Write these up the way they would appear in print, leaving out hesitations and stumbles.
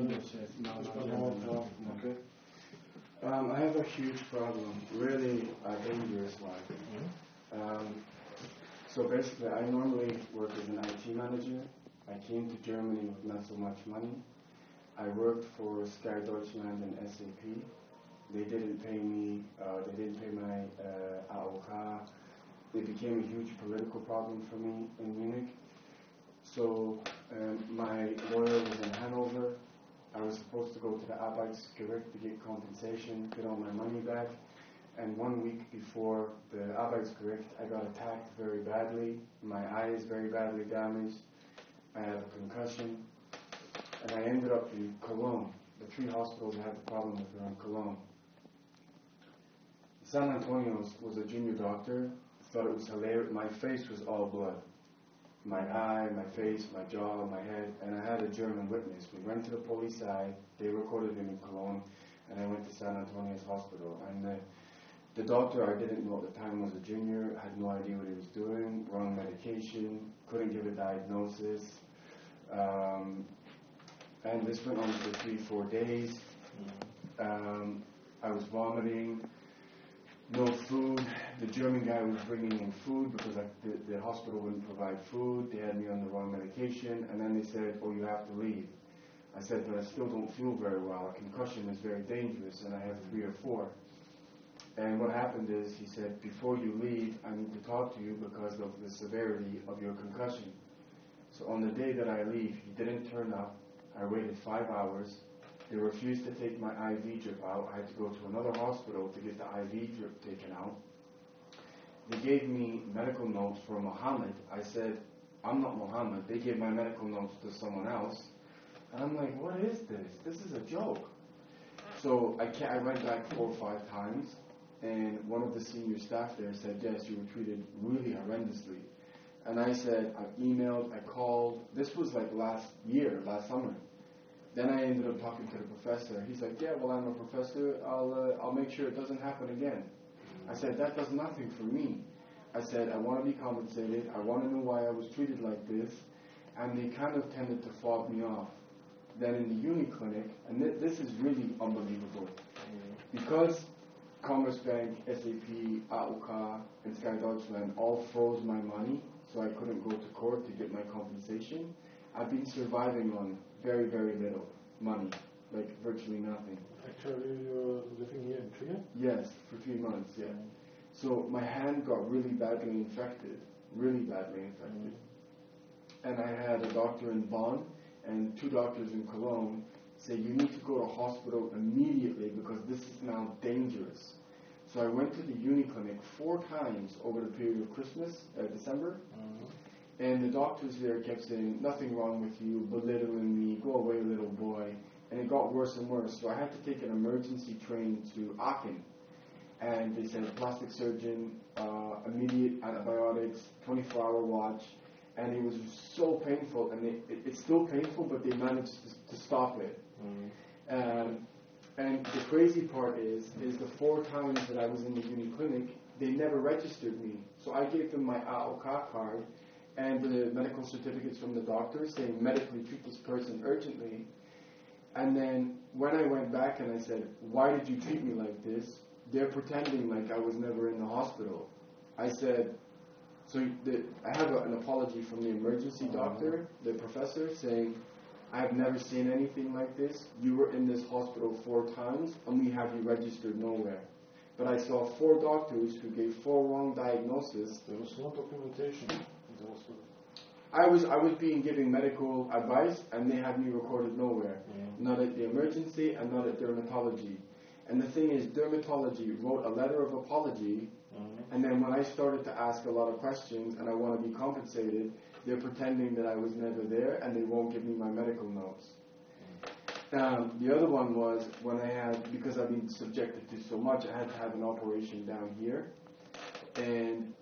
English, yes. No, not German. Okay. I have a huge problem, really a dangerous one. So basically, I normally work as an IT manager. I came to Germany with not so much money. I worked for Sky Deutschland and SAP. They didn't pay me, they didn't pay my AOK. It became a huge political problem for me in Munich. So my lawyer was in Hanover. I was supposed to go to the Arbeitsgericht to get compensation, get all my money back. And 1 week before the Arbeitsgericht, I got attacked very badly. My eye is very badly damaged. I have a concussion. And I ended up in Cologne. The 3 hospitals I had the problem with were in Cologne. San Antonio's was a junior doctor. Thought it was hilarious. My face was all blood. My eye, my face, my jaw, my head, and I had a German witness. We went to the police eye, they recorded him in Cologne, and I went to San Antonio's hospital. And the doctor I didn't know at the time was a junior, had no idea what he was doing, wrong medication, couldn't give a diagnosis. And this went on for 3-4 days. I was vomiting. No food. The German guy was bringing in food because the hospital wouldn't provide food. They had me on the wrong medication, and then they said, "Oh, you have to leave." I said, "But I still don't feel very well. A concussion is very dangerous, and I have 3 or 4." And what happened is, he said, "Before you leave, I need to talk to you because of the severity of your concussion." So on the day that I leave, he didn't turn up. I waited 5 hours. They refused to take my IV drip out. I had to go to another hospital to get the IV drip taken out. They gave me medical notes for Mohammed. I said, "I'm not Mohammed." They gave my medical notes to someone else. And I'm like, what is this? This is a joke. So I went back 4 or 5 times, and one of the senior staff there said, "Yes, you were treated really horrendously." And I said, I emailed, I called. This was like last summer. Then I ended up talking to the professor. He's like, "Yeah, well, I'm a professor. I'll make sure it doesn't happen again." I said, "That does nothing for me." I said, "I want to be compensated. I want to know why I was treated like this." And they kind of tended to fob me off. Then in the uni clinic, and this is really unbelievable, because Commerzbank, SAP, AOK, and Sky Deutschland all froze my money, so I couldn't go to court to get my compensation. I've been surviving on very, very little money, like virtually nothing. Actually, you're living here in Trier? Yes, for 3 months, yeah. So my hand got really badly infected. And I had a doctor in Bonn and 2 doctors in Cologne say, "You need to go to hospital immediately because this is now dangerous." So I went to the uni clinic 4 times over the period of Christmas, December. And the doctors there kept saying, "Nothing wrong with you," belittling me, "Go away, little boy." And it got worse and worse. So I had to take an emergency train to Aachen. And they said, "Plastic surgeon, immediate antibiotics, 24-hour watch." And it was so painful. And it's still painful, but they managed to stop it. And the crazy part is the 4 times that I was in the uni clinic, they never registered me. So I gave them my AOK card and the medical certificates from the doctor saying, "Medically treat this person urgently." And then when I went back and I said, "Why did you treat me like this?" they're pretending like I was never in the hospital. I said, I have an apology from the emergency doctor, the professor, saying, "I have never seen anything like this. You were in this hospital 4 times, and we have you registered nowhere." But I saw 4 doctors who gave 4 wrong diagnoses. There was no documentation in the hospital. I was being given medical advice, and they had me recorded nowhere. Not at the emergency and not at dermatology. And the thing is, dermatology wrote a letter of apology, and then when I started to ask a lot of questions and I want to be compensated, they're pretending that I was never there, and they won't give me my medical notes. The other one was when because I've been subjected to so much, I had to have an operation down here. And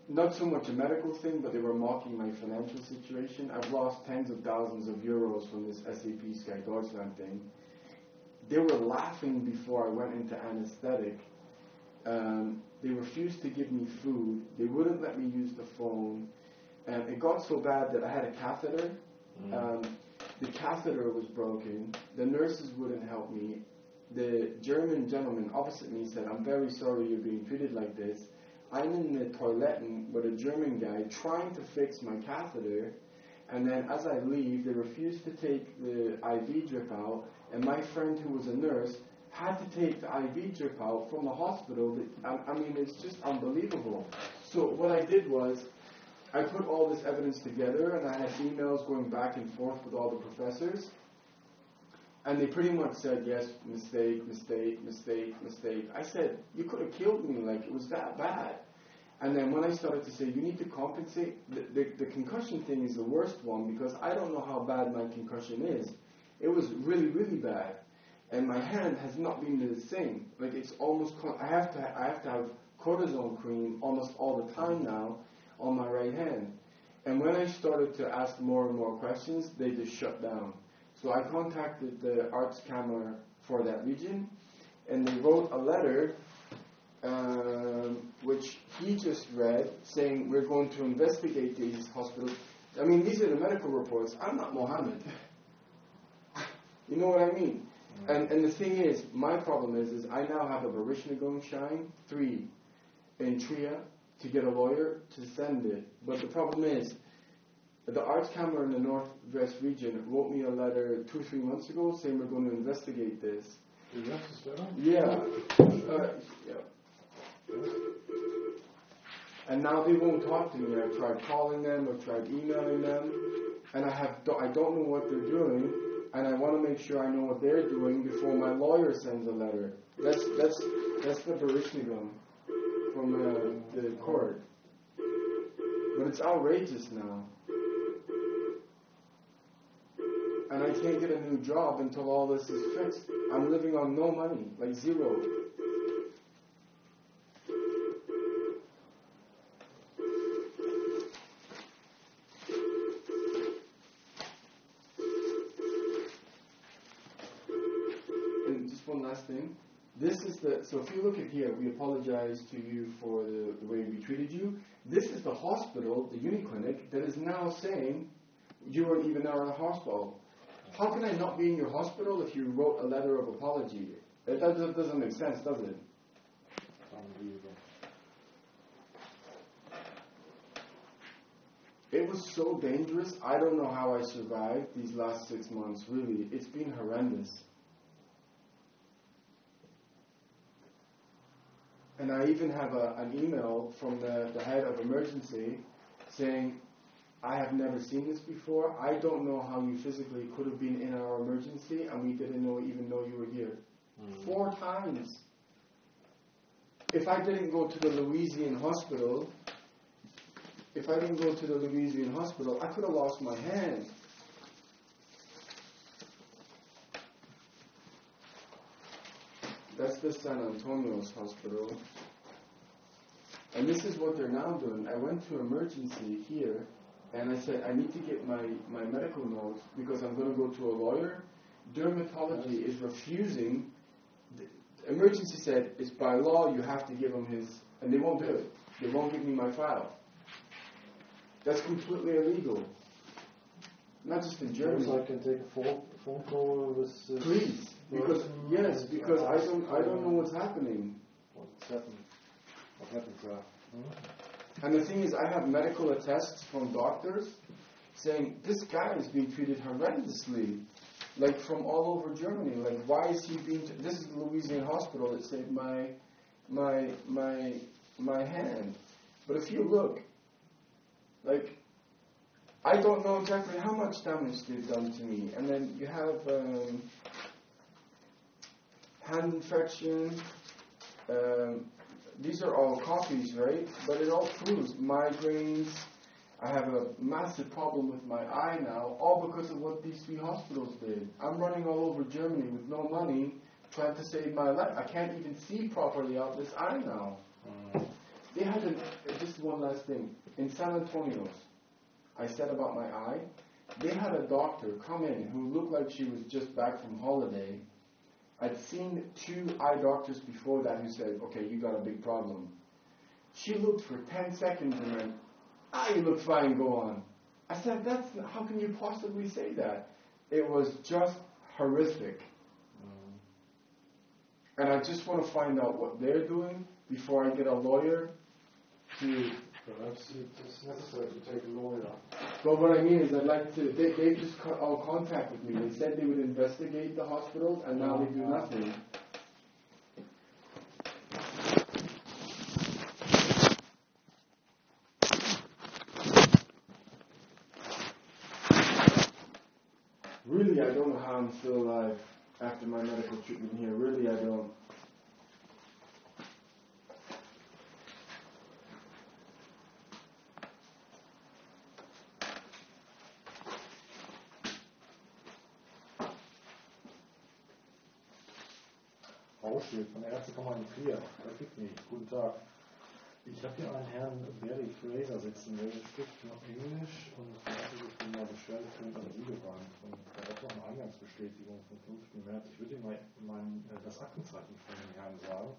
not so much a medical thing, but they were mocking my financial situation. I've lost tens of thousands of euros from this SAP Sky Deutschland thing. They were laughing before I went into anesthetic. They refused to give me food. They wouldn't let me use the phone. And it got so bad that I had a catheter. the catheter was broken. The nurses wouldn't help me. The German gentleman opposite me said, I'm very sorry you're being treated like this. I'm in the toilet with a German guy trying to fix my catheter, and then as I leave, they refused to take the IV drip out, and my friend who was a nurse had to take the IV drip out from the hospital. I mean, it's just unbelievable. So what I did was, I put all this evidence together, and I had emails going back and forth with all the professors, and they pretty much said, yes, mistake, mistake, mistake, mistake. I said, you could have killed me, like, it was that bad. And then when I started to say, you need to compensate, the concussion thing is the worst one, because I don't know how bad my concussion is. It was really, really bad. And my hand has not been the same. Like, it's almost, I have to have cortisone cream almost all the time now on my right hand. And when I started to ask more and more questions, they just shut down. So I contacted the Arztkammer for that region, and they wrote a letter, which he just read, saying we're going to investigate these hospitals. I mean, these are the medical reports. I'm not Mohammed. You know what I mean? And the thing is, my problem is I now have a Barishnagung Shine 3 in Trier to get a lawyer to send it. But the problem is, the Arztkammer in the Northwest region wrote me a letter 2 or 3 months ago saying we're going to investigate this. Yeah. And now they won't talk to me. I've tried calling them, I've tried emailing them, and I don't know what they're doing, and I want to make sure I know what they're doing before my lawyer sends a letter. That's the Barishnagung from the court. But it's outrageous now. And I can't get a new job until all this is fixed. I'm living on no money, like zero. And just one last thing. So if you look at here, we apologize to you for the way we treated you. This is the hospital, the Uniclinic, that is now saying you weren't even now in the hospital. How can I not be in your hospital if you wrote a letter of apology? That doesn't make sense, does it? It was so dangerous. I don't know how I survived these last 6 months, really. It's been horrendous. And I even have an email from the head of emergency saying, I have never seen this before. I don't know how you physically could have been in our emergency and we didn't even know you were here. 4 times. If I didn't go to the Louisiana hospital, I could have lost my hand. That's the San Antonio's hospital. And this is what they're now doing. I went to emergency here, and I said, I need to get my medical notes because I'm going to go to a lawyer. Dermatology is refusing. The emergency said, it's by law, you have to give him his, and they won't do it. They won't give me my file. That's completely illegal. Not just in Germany. So I can take a phone call with please, because I don't know what's happening. What's happened? What happens there? And the thing is, I have medical attests from doctors saying this guy is being treated horrendously, like from all over Germany. Like, why is he being? This is the Louisiana hospital that saved my hand. But if you look, like, I don't know exactly how much damage they've done to me. And then you have hand infection. These are all copies, right? But it all proves migraines. I have a massive problem with my eye now, all because of what these 3 hospitals did. I'm running all over Germany with no money, trying to save my life. I can't even see properly out this eye now. They had just one last thing. In San Antonio's, I said about my eye, they had a doctor come in who looked like she was just back from holiday. I'd seen 2 eye doctors before that who said, okay, you got a big problem. She looked for 10 seconds and went, you look fine, go on. I said, how can you possibly say that? It was just horrific. And I just want to find out what they're doing before I get a lawyer to... Perhaps it's necessary to take a lawyer. But what I mean is I'd like to... They just all contacted me. They said they would investigate the hospitals, and now they do nothing. Really, I don't know how I'm still alive after my medical treatment here. Really, I don't. Ausschnitt von der Ärztekammer in Trier. Vergibt mich. Guten Tag. Ich habe hier einen Herrn Barry Fraser sitzen, der spricht noch Englisch und der hatte sich für eine Beschwerde für ein Asyl gewandt. Und er hat noch eine Eingangsbestätigung vom 5. März. Ich würde ihm mal das Aktenzeichen von dem Herrn sagen.